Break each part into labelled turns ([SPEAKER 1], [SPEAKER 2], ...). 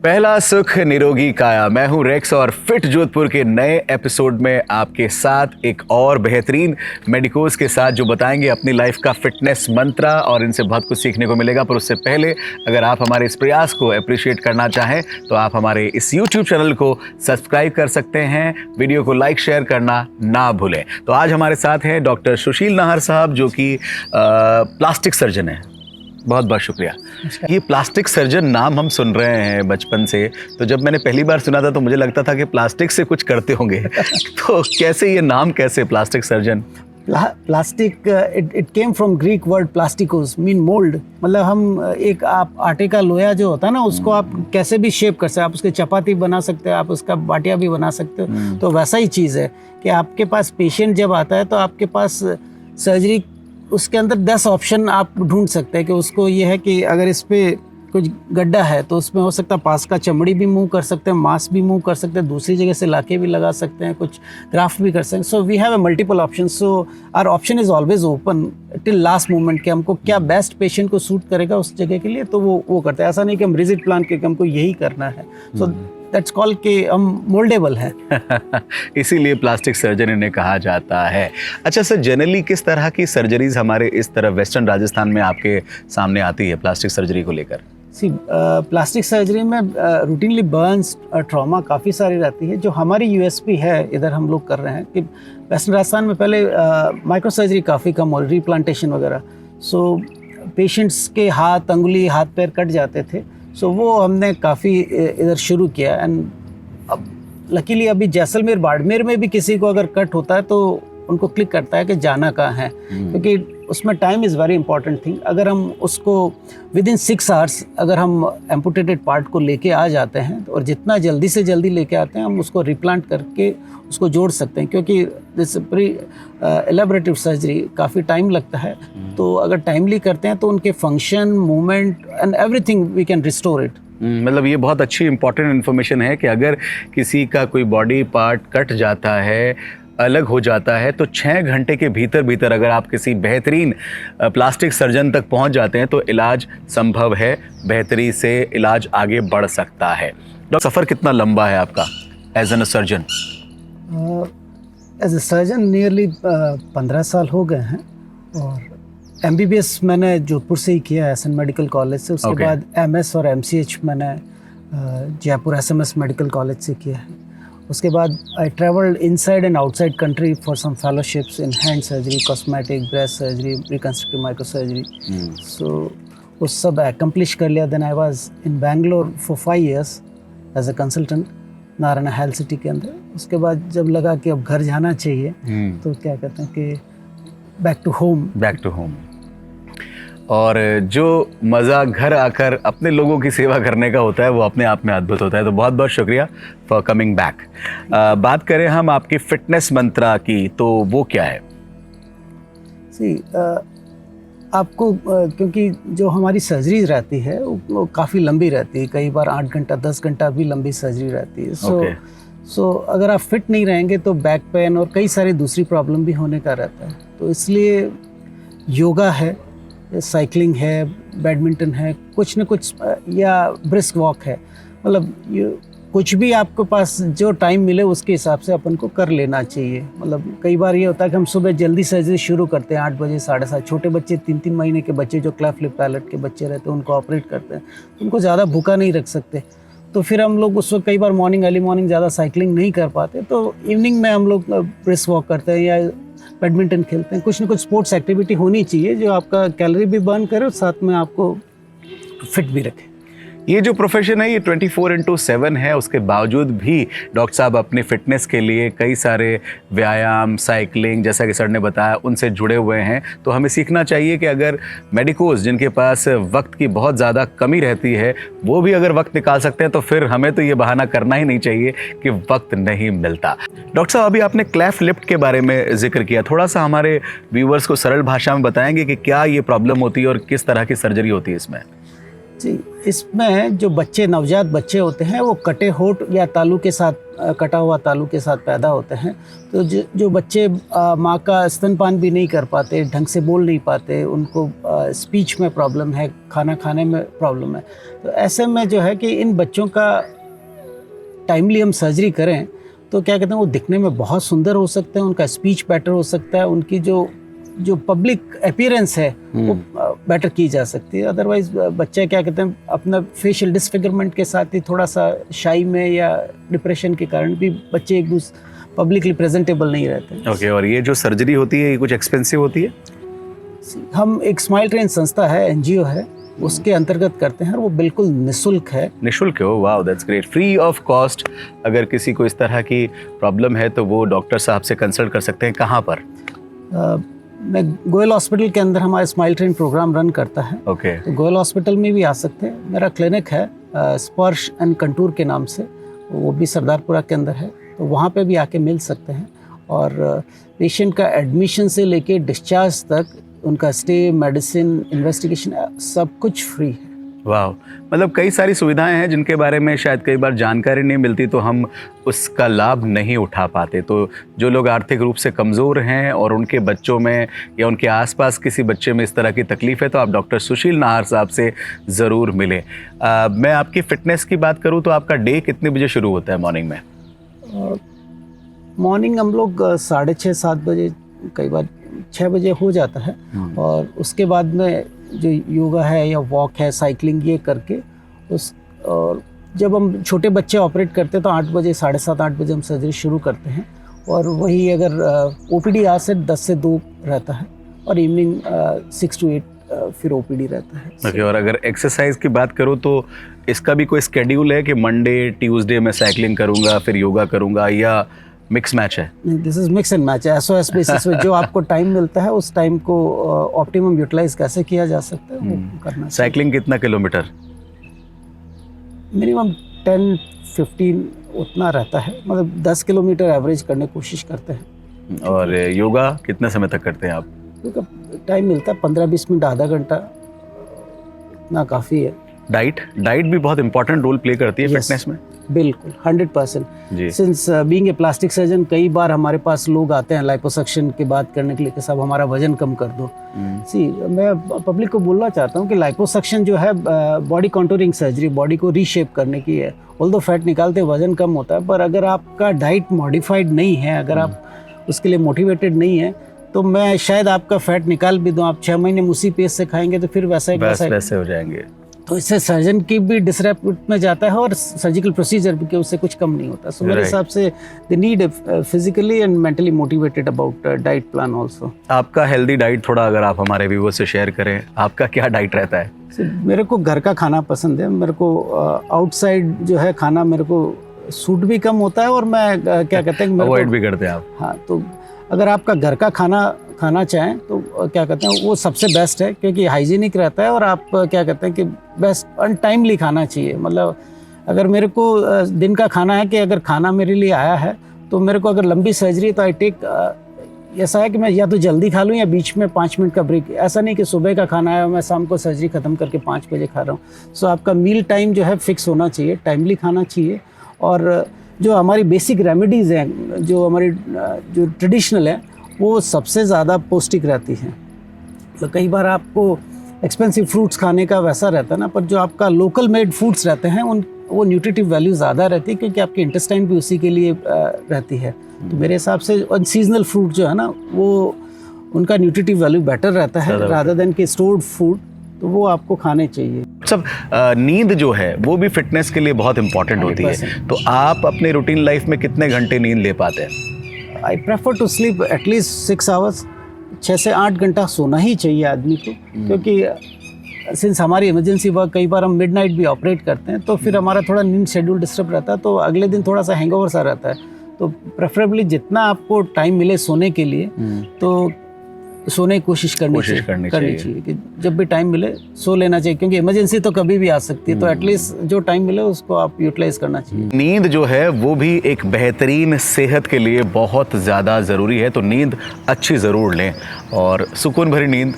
[SPEAKER 1] पहला सुख निरोगी काया। मैं हूं रेक्स और फिट जोधपुर के नए एपिसोड में आपके साथ एक और बेहतरीन मेडिकोज के साथ जो बताएंगे अपनी लाइफ का फिटनेस मंत्र, और इनसे बहुत कुछ सीखने को मिलेगा। पर उससे पहले अगर आप हमारे इस प्रयास को अप्रिशिएट करना चाहें तो आप हमारे इस यूट्यूब चैनल को सब्सक्राइब कर सकते हैं, वीडियो को लाइक शेयर करना ना भूलें। तो आज हमारे साथ हैं डॉक्टर सुशील नाहर साहब, जो कि प्लास्टिक सर्जन है। बहुत बहुत शुक्रिया। ये प्लास्टिक सर्जन नाम हम सुन रहे हैं बचपन से, तो जब मैंने पहली बार सुना था तो मुझे लगता था कि प्लास्टिक से कुछ करते होंगे। तो कैसे ये नाम, कैसे plastic surgeon?
[SPEAKER 2] Plastic it came from Greek word plastikos, mean mould. मतलब हम एक आप आटे का लोया जो होता है ना, उसको आप कैसे भी शेप कर सकते हैं। आप उसके चपाती बना सकते हैं, आप उसका बाटिया भी बना सकते हो। तो वैसा ही चीज़ है कि आपके पास पेशेंट जब आता है तो आपके पास सर्जरी, उसके अंदर 10 ऑप्शन आप ढूंढ सकते हैं कि उसको ये है कि अगर इस पे कुछ गड्ढा है तो उसमें हो सकता है पास का चमड़ी भी मूव कर सकते हैं, मांस भी मूव कर सकते हैं, दूसरी जगह से लाके भी लगा सकते हैं, कुछ ग्राफ्ट भी कर सकते हैं। So we have a multiple option. So our option is always open till last moment कि हमको क्या बेस्ट पेशेंट को सूट करेगा उस जगह के लिए, तो वो करते हैं। ऐसा नहीं कि हम रिजिड प्लान करके हमको यही करना है। सो दैट्स कॉल्ड कि हम मोल्डेबल है।
[SPEAKER 1] इसीलिए प्लास्टिक सर्जन इन्हें कहा जाता है। अच्छा सर, जनरली किस तरह की सर्जरीज हमारे इस तरफ वेस्टर्न राजस्थान में आपके सामने आती है प्लास्टिक सर्जरी को लेकर?
[SPEAKER 2] प्लास्टिक सर्जरी में रूटीनली बर्न्स, ट्रॉमा काफ़ी सारी रहती है। जो हमारी यूएसपी है इधर हम लोग कर रहे हैं कि वेस्टर्न राजस्थान में पहले माइक्रो सर्जरी काफ़ी कम हो, रीप्लांटेशन वगैरह। सो पेशेंट्स के हाथ, अंगुली, हाथ पैर कट जाते थे। सो वो हमने काफ़ी इधर शुरू किया। एंड अब लकीली अभी जैसलमेर, बाड़मेर में भी किसी को अगर कट होता है तो उनको क्लिक करता है कि जाना कहाँ है, क्योंकि उसमें time is very important thing. अगर हम उसको विद इन 6 आवर्स अगर हम एम्पुटेटेड पार्ट को लेके आ जाते हैं और जितना जल्दी से जल्दी लेके आते हैं हम उसको रिप्लांट करके उसको जोड़ सकते हैं, क्योंकि दिस प्री एलेबरेटिव सर्जरी काफ़ी टाइम लगता है। तो अगर टाइमली करते हैं तो उनके function, movement and everything we can restore it.
[SPEAKER 1] मतलब ये बहुत अच्छी इंपॉर्टेंट इन्फॉर्मेशन है कि अगर किसी का कोई बॉडी पार्ट कट जाता है, अलग हो जाता है, तो 6 घंटे के भीतर अगर आप किसी बेहतरीन प्लास्टिक सर्जन तक पहुंच जाते हैं तो इलाज संभव है, बेहतरी से इलाज आगे बढ़ सकता है। डॉक्टर, सफ़र कितना लंबा है आपका as an surgeon?
[SPEAKER 2] As a surgeon nearly 15 साल हो गए हैं, और MBBS मैंने जोधपुर से ही किया, एसएन मेडिकल कॉलेज से। उसके बाद MS और MCH मैंने जयपुर SMS मेडिकल कॉलेज से किया है। उसके बाद I travelled inside and outside country for some fellowships in hand surgery, cosmetic, breast surgery, reconstructive micro surgery. So वो सब एक्म्प्लिश कर लिया। Then I was in Bangalore for 5 years as a consultant Narayana Health City के अंदर। उसके बाद जब लगा कि अब घर जाना चाहिए तो क्या कहते हैं कि बैक टू होम।
[SPEAKER 1] और जो मज़ा घर आकर अपने लोगों की सेवा करने का होता है वो अपने आप में अद्भुत होता है। तो बहुत बहुत शुक्रिया फॉर कमिंग बैक। बात करें हम आपकी फिटनेस मंत्रा की, तो वो क्या है?
[SPEAKER 2] आपको क्योंकि जो हमारी सर्जरी रहती है वो काफ़ी लंबी रहती है, कई बार 8 घंटा 10 घंटा भी लंबी सर्जरी रहती है। सो अगर आप फिट नहीं रहेंगे तो बैक पेन और कई सारी दूसरी प्रॉब्लम भी होने का रहता है। तो इसलिए योगा है, साइकिलिंग है, बैडमिंटन है, कुछ न कुछ, या ब्रिस्क वॉक है। मतलब कुछ भी आपके पास जो टाइम मिले उसके हिसाब से अपन को कर लेना चाहिए। मतलब कई बार ये होता है कि हम सुबह जल्दी सर्जरी शुरू करते हैं 8 बजे, 7:30। छोटे बच्चे, 3-3 महीने के बच्चे जो क्लेफ्ट लिप पैलेट के बच्चे रहते हैं उनको ऑपरेट करते हैं, उनको ज़्यादा भूखा नहीं रख सकते। तो फिर हम लोग उस वक्त कई बार अर्ली मॉर्निंग ज़्यादा साइकिलिंग नहीं कर पाते, तो इवनिंग में हम लोग ब्रिस्क वॉक करते हैं या बैडमिंटन खेलते हैं। कुछ न कुछ स्पोर्ट्स एक्टिविटी होनी चाहिए जो आपका कैलोरी भी बर्न करे और साथ में आपको फिट भी रखे।
[SPEAKER 1] ये जो प्रोफेशन है ये 24/7 है, उसके बावजूद भी डॉक्टर साहब अपनी फिटनेस के लिए कई सारे व्यायाम, साइकिलिंग, जैसा कि सर ने बताया, उनसे जुड़े हुए हैं। तो हमें सीखना चाहिए कि अगर मेडिकोज जिनके पास वक्त की बहुत ज़्यादा कमी रहती है वो भी अगर वक्त निकाल सकते हैं तो फिर हमें तो ये बहाना करना ही नहीं चाहिए कि वक्त नहीं मिलता। डॉक्टर साहब, अभी आपने क्लेफ्ट लिप के बारे में जिक्र किया, थोड़ा सा हमारे व्यूवर्स को सरल भाषा में बताएंगे कि क्या ये प्रॉब्लम होती है और किस तरह की सर्जरी होती है इसमें?
[SPEAKER 2] जी, इसमें जो बच्चे, नवजात बच्चे होते हैं, वो कटे होठ या तालू के साथ, कटा हुआ तालू के साथ पैदा होते हैं। तो जो बच्चे माँ का स्तनपान भी नहीं कर पाते, ढंग से बोल नहीं पाते, उनको स्पीच में प्रॉब्लम है, खाना खाने में प्रॉब्लम है, तो ऐसे में जो है कि इन बच्चों का टाइमली हम सर्जरी करें तो क्या कहते हैं, वो दिखने में बहुत सुंदर हो सकते हैं, उनका स्पीच बेटर हो सकता है, उनकी जो पब्लिक अपीयरेंस है वो बेटर की जा सकती है। अदरवाइज बच्चे क्या कहते हैं, अपना फेशियल डिसफिगरमेंट के साथ ही थोड़ा सा शाई में या डिप्रेशन के कारण भी बच्चे एक दूसरे पब्लिकली प्रेजेंटेबल नहीं रहते।
[SPEAKER 1] ओके, और ये जो सर्जरी होती है ये कुछ एक्सपेंसिव होती है?
[SPEAKER 2] हम एक स्माइल ट्रेन संस्था है, NGO है, उसके अंतर्गत करते हैं और वो बिल्कुल निःशुल्क है।
[SPEAKER 1] निःशुल्क है? Wow, that's great, free of cost. अगर किसी को इस तरह की प्रॉब्लम है तो वो डॉक्टर साहब से कंसल्ट कर सकते हैं। कहाँ पर?
[SPEAKER 2] मैं गोयल हॉस्पिटल के अंदर हमारे स्माइल ट्रेन प्रोग्राम रन करता है।
[SPEAKER 1] ओके।
[SPEAKER 2] तो गोयल हॉस्पिटल में भी आ सकते हैं। मेरा क्लिनिक है स्पर्श एंड कंटूर के नाम से, वो भी सरदारपुरा के अंदर है, तो वहाँ पे भी आके मिल सकते हैं। और पेशेंट का एडमिशन से लेके डिस्चार्ज तक, उनका स्टे, मेडिसिन, इन्वेस्टिगेशन, सब कुछ फ्री है।
[SPEAKER 1] वाह, मतलब कई सारी सुविधाएं हैं जिनके बारे में शायद कई बार जानकारी नहीं मिलती तो हम उसका लाभ नहीं उठा पाते। तो जो लोग आर्थिक रूप से कमज़ोर हैं और उनके बच्चों में या उनके आसपास किसी बच्चे में इस तरह की तकलीफ़ है तो आप डॉक्टर सुशील नाहर साहब से ज़रूर मिलें। मैं आपकी फ़िटनेस की बात करूं तो आपका डे कितने बजे शुरू होता है मॉर्निंग में?
[SPEAKER 2] मॉर्निंग हम लोग 6:30-7 बजे, कई बार 6 बजे हो जाता है। और उसके बाद में जो योगा है या वॉक है, साइकिलिंग, ये करके और जब हम छोटे बच्चे ऑपरेट करते हैं तो 8 बजे, 7:30-8 बजे हम सर्जरी शुरू करते हैं। और वही अगर OPD आज से 10 से 2 रहता है और इवनिंग 6 to 8 फिर OPD रहता है।
[SPEAKER 1] ओके, और अगर एक्सरसाइज की बात करूँ तो इसका भी कोई स्केड्यूल है कि मंडे, ट्यूसडे मैं साइकिलिंग करूँगा फिर योगा करूँगा, या मिक्स मैच है?
[SPEAKER 2] नहीं, this is mix and match. SOS basis पे जो आपको टाइम मिलता है उस टाइम को ऑप्टिमम यूटिलाइज कैसे किया जा सकता है वो करना चाहिए।
[SPEAKER 1] साइकिलिंग कितना किलोमीटर?
[SPEAKER 2] मिनिमम 10-15 उतना रहता है, मतलब 10 किलोमीटर एवरेज करने की कोशिश करते हैं।
[SPEAKER 1] और योगा कितने समय तक करते हैं आप?
[SPEAKER 2] क्योंकि टाइम मिलता है 15-20 मिनट, आधा घंटा, इतना काफ़ी है।
[SPEAKER 1] डाइट भी बहुत इंपॉर्टेंट रोल प्ले करती है फिटनेस में?
[SPEAKER 2] बिल्कुल, 100%।
[SPEAKER 1] जी।
[SPEAKER 2] Since being a plastic surgeon, कई बार हमारे पास लोग आते हैं लाइपोसक्शन की बात करने के लिए कि साहब हमारा वजन कम कर दो। मैं पब्लिक को बोलना चाहता हूँ कि लाइपोसक्शन जो है बॉडी कॉन्टूरिंग सर्जरी, बॉडी को रीशेप करने की है। ऑल्दो फैट निकालते वजन कम होता है, पर अगर आपका डाइट मॉडिफाइड नहीं है, अगर आप उसके लिए मोटिवेटेड नहीं है, तो मैं शायद आपका फैट निकाल भी दूँ, आप 6 महीने उसी पेस से खाएंगे तो फिर वैसे हो जाएंगे। तो इससे सर्जन की भी डिसरेप्यूट में जाता है और सर्जिकल प्रोसीजर भी के उससे कुछ कम नहीं होता। सो मेरे हिसाब से they need physically and mentally motivated about diet plan also. आपका
[SPEAKER 1] हेल्दी डाइट थोड़ा अगर आप हमारे व्यूअर्स से शेयर करें, आपका क्या डाइट रहता है?
[SPEAKER 2] मेरे को घर का खाना पसंद है। मेरे को आउटसाइड जो है खाना मेरे को सूट भी कम होता है और मैं क्या कहते हैं
[SPEAKER 1] अवॉइड भी करते हैं आप?
[SPEAKER 2] हाँ, तो अगर आपका घर का खाना खाना चाहें तो क्या कहते हैं वो सबसे बेस्ट है, क्योंकि हाइजीनिक रहता है और आप क्या कहते हैं कि बेस्ट अनटाइमली खाना चाहिए। मतलब अगर मेरे को दिन का खाना है कि अगर खाना मेरे लिए आया है तो मेरे को अगर लंबी सर्जरी तो आई टेक, ऐसा है कि मैं या तो जल्दी खा लूँ या बीच में 5 मिनट का ब्रेक। ऐसा नहीं कि सुबह का खाना है मैं शाम को सर्जरी ख़त्म करके 5 बजे खा रहा हूँ। सो आपका मील टाइम जो है फिक्स होना चाहिए, टाइमली खाना चाहिए। और जो हमारी बेसिक रेमेडीज़ हैं, जो हमारी जो ट्रेडिशनल है, वो सबसे ज़्यादा पौष्टिक रहती हैं। तो कई बार आपको एक्सपेंसिव फ्रूट्स खाने का वैसा रहता है ना, पर जो आपका लोकल मेड फूड्स रहते हैं वो न्यूट्रिटिव वैल्यू ज़्यादा रहती है, क्योंकि आपकी इंटेस्टाइन भी उसी के लिए रहती है। तो मेरे हिसाब से सीजनल फ्रूट जो है ना, वो उनका न्यूट्रिटिव वैल्यू बेटर रहता है रादर देन कि स्टोर्ड फूड, तो वो आपको खाने चाहिए।
[SPEAKER 1] सब नींद जो है वो भी फिटनेस के लिए बहुत इंपॉर्टेंट होती है। तो आप अपने रूटीन लाइफ में कितने घंटे नींद ले पाते हैं?
[SPEAKER 2] I prefer to sleep at least 6 hours. 6 से 8 घंटा सोना ही चाहिए आदमी को, क्योंकि सिंस हमारी इमरजेंसी वर्क, कई बार हम मिडनाइट भी ऑपरेट करते हैं, तो फिर हमारा थोड़ा नींद शेड्यूल डिस्टर्ब रहता है, तो अगले दिन थोड़ा सा हैंगओवर सा रहता है। तो प्रेफरेबली जितना आपको टाइम मिले सोने के लिए, तो सोने की कोशिश करनी चाहिए कि जब भी टाइम मिले सो लेना चाहिए, क्योंकि इमरजेंसी तो कभी भी आ सकती है। तो एटलीस्ट जो टाइम मिले उसको आप यूटिलाइज करना चाहिए।
[SPEAKER 1] नींद जो है वो भी एक बेहतरीन सेहत के लिए बहुत ज़्यादा ज़रूरी है, तो नींद अच्छी ज़रूर लें, और सुकून भरी नींद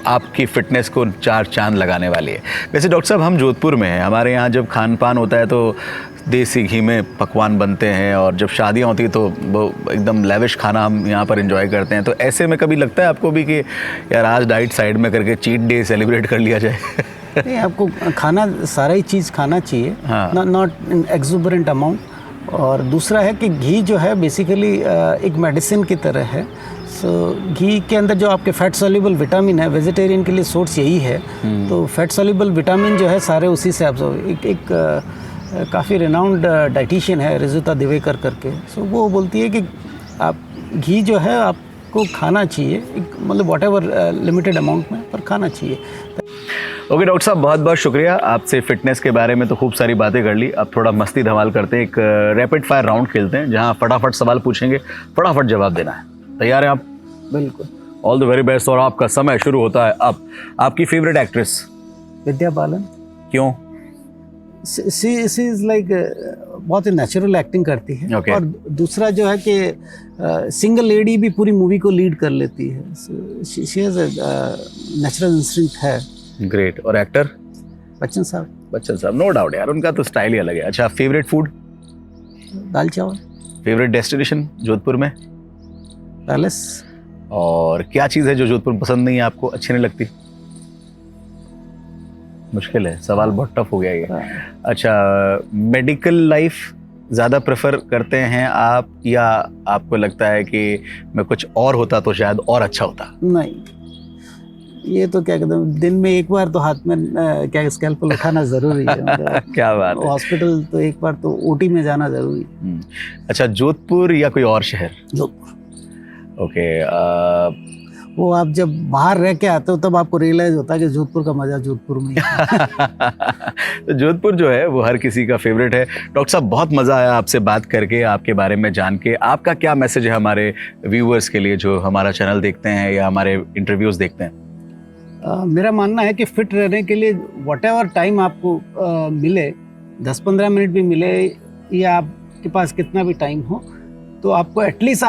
[SPEAKER 1] आपकी फिटनेस को 4 चांद लगाने वाली है। वैसे डॉक्टर साहब, हम जोधपुर में हैं, हमारे यहाँ जब खान पान होता है तो देसी घी में पकवान बनते हैं, और जब शादियाँ होती हैं तो वो एकदम लेविश खाना हम यहाँ पर एंजॉय करते हैं। तो ऐसे में कभी लगता है आपको भी कि यार आज डाइट साइड में करके चीट डे सेलिब्रेट कर लिया जाए?
[SPEAKER 2] नहीं, आपको खाना सारा ही चीज़ खाना चाहिए, नॉट इन एक्सुबरेंट अमाउंट। और दूसरा है कि घी जो है बेसिकली एक मेडिसिन की तरह है। सो घी के अंदर जो आपके फैट सॉल्युबल विटामिन है, वेजिटेरियन के लिए सोर्स यही है। तो फैट सॉल्युबल विटामिन जो है सारे उसी से एब्जॉर्ब। एक काफ़ी रिनाउंड डाइटिशियन है रिजुता दिवेकर करके, सो वो बोलती है कि आप घी जो है आपको खाना चाहिए, मतलब व्हाटएवर लिमिटेड अमाउंट में, पर खाना चाहिए।
[SPEAKER 1] ओके डॉक्टर साहब, बहुत बहुत शुक्रिया। आपसे फिटनेस के बारे में तो खूब सारी बातें कर ली, अब थोड़ा मस्ती धमाल करते हैं, एक रैपिड फायर राउंड खेलते हैं जहां फटाफट सवाल पूछेंगे, फटाफट जवाब देना है। तैयार हैं आप?
[SPEAKER 2] बिल्कुल।
[SPEAKER 1] ऑल द वेरी बेस्ट, और आपका समय शुरू होता है अब। आपकी फेवरेट एक्ट्रेस?
[SPEAKER 2] विद्या बालन।
[SPEAKER 1] क्यों?
[SPEAKER 2] सी इज लाइक बहुत ही नेचुरल एक्टिंग करती है।
[SPEAKER 1] Okay.
[SPEAKER 2] और दूसरा जो है कि सिंगल लेडी भी पूरी मूवी को लीड कर लेती है। शी हैज नेचुरल इंस्टिंक्ट है।
[SPEAKER 1] ग्रेट। और एक्टर?
[SPEAKER 2] बच्चन साहब।
[SPEAKER 1] बच्चन साहब, नो डाउट यार, उनका तो स्टाइल ही अलग है। अच्छा, फेवरेट फूड?
[SPEAKER 2] दाल चावल।
[SPEAKER 1] फेवरेट डेस्टिनेशन जोधपुर में?
[SPEAKER 2] पैलेस।
[SPEAKER 1] और क्या चीज़ है जो जोधपुर में पसंद नहीं है आपको, अच्छी नहीं लगती? मुश्किल है, सवाल बहुत टफ हो गया ये। अच्छा, मेडिकल लाइफ ज़्यादा प्रेफर करते हैं आप, या आपको लगता है कि मैं कुछ और होता तो शायद और अच्छा होता?
[SPEAKER 2] नहीं, ये तो क्या कहते हैं, दिन में एक बार तो हाथ में क्या स्कैल्पल उठाना ज़रूरी है।
[SPEAKER 1] क्या बात है।
[SPEAKER 2] हॉस्पिटल तो एक बार तो ओटी में जाना ज़रूरी है।
[SPEAKER 1] अच्छा, जोधपुर या कोई और शहर?
[SPEAKER 2] जोधपुर।
[SPEAKER 1] ओके।
[SPEAKER 2] वो आप जब बाहर रह के आते हो तब आपको रियलाइज होता है कि जोधपुर का मजा जोधपुर में
[SPEAKER 1] तो जोधपुर जो है वो हर किसी का फेवरेट है। डॉक्टर साहब, बहुत मज़ा आया आपसे बात करके, आपके बारे में जान के। आपका क्या मैसेज है हमारे व्यूअर्स के लिए जो हमारा चैनल देखते हैं या हमारे इंटरव्यूज़ देखते हैं?
[SPEAKER 2] मेरा मानना है कि फिट रहने के लिए व्हाटएवर टाइम आपको मिले, 10-15 मिनट भी मिले या आपके पास कितना भी टाइम हो, तो आपको एटलीस्ट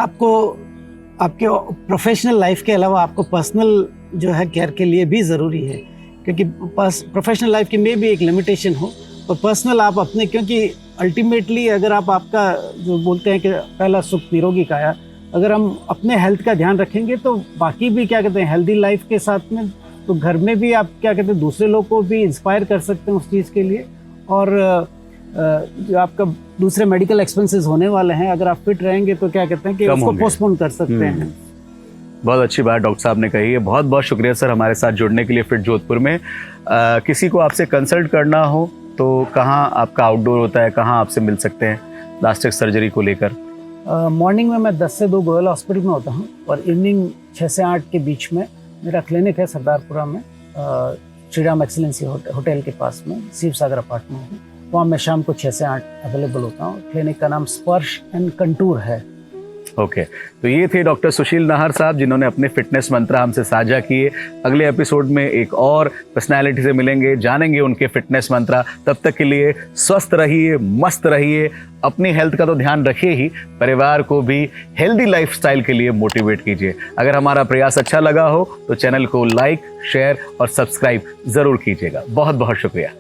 [SPEAKER 2] आपके प्रोफेशनल लाइफ के अलावा आपको पर्सनल जो है केयर के लिए भी ज़रूरी है। क्योंकि प्रोफेशनल लाइफ की में भी एक लिमिटेशन हो, तो पर्सनल आप अपने, क्योंकि अल्टीमेटली अगर आपका जो बोलते हैं कि पहला सुख निरोगी काया, अगर हम अपने हेल्थ का ध्यान रखेंगे तो बाकी भी क्या कहते हैं हेल्दी लाइफ के साथ में, तो घर में भी आप क्या कहते हैं दूसरे लोग को भी इंस्पायर कर सकते हैं उस चीज़ के लिए। और जो आपका दूसरे मेडिकल एक्सपेंसेस होने वाले हैं, अगर आप फिट रहेंगे तो क्या कहते हैं कि उसको पोस्टपोन कर सकते हैं।
[SPEAKER 1] बहुत अच्छी बात डॉक्टर साहब ने कही है। बहुत बहुत शुक्रिया सर हमारे साथ जुड़ने के लिए फिट जोधपुर में। किसी को आपसे कंसल्ट करना हो तो कहाँ आपका आउटडोर होता है, कहाँ आपसे मिल सकते हैं प्लास्टिक सर्जरी को लेकर?
[SPEAKER 2] मॉर्निंग में मैं 10 से 2 गोयल हॉस्पिटल में होता हूँ, और इवनिंग 6 से 8 के बीच में मेरा क्लिनिक है सरदारपुरा में, श्री राम एक्सीलेंसी होटल के पास में, शिव सागर अपार्टमेंट में। वहाँ मैं शाम को 6 से 8 अवेलेबल होता हूँ। क्लिनिक का नाम स्पर्श एंड कंटूर है।
[SPEAKER 1] ओके, तो ये थे डॉक्टर सुशील नाहर साहब जिन्होंने अपने फिटनेस मंत्र हमसे साझा किए। अगले एपिसोड में एक और पर्सनालिटी से मिलेंगे, जानेंगे उनके फिटनेस मंत्र। तब तक के लिए स्वस्थ रहिए, मस्त रहिए, अपनी हेल्थ का तो ध्यान रखिए ही, परिवार को भी हेल्दी लाइफस्टाइल के लिए मोटिवेट कीजिए। अगर हमारा प्रयास अच्छा लगा हो तो चैनल को लाइक, शेयर और सब्सक्राइब ज़रूर कीजिएगा। बहुत बहुत शुक्रिया।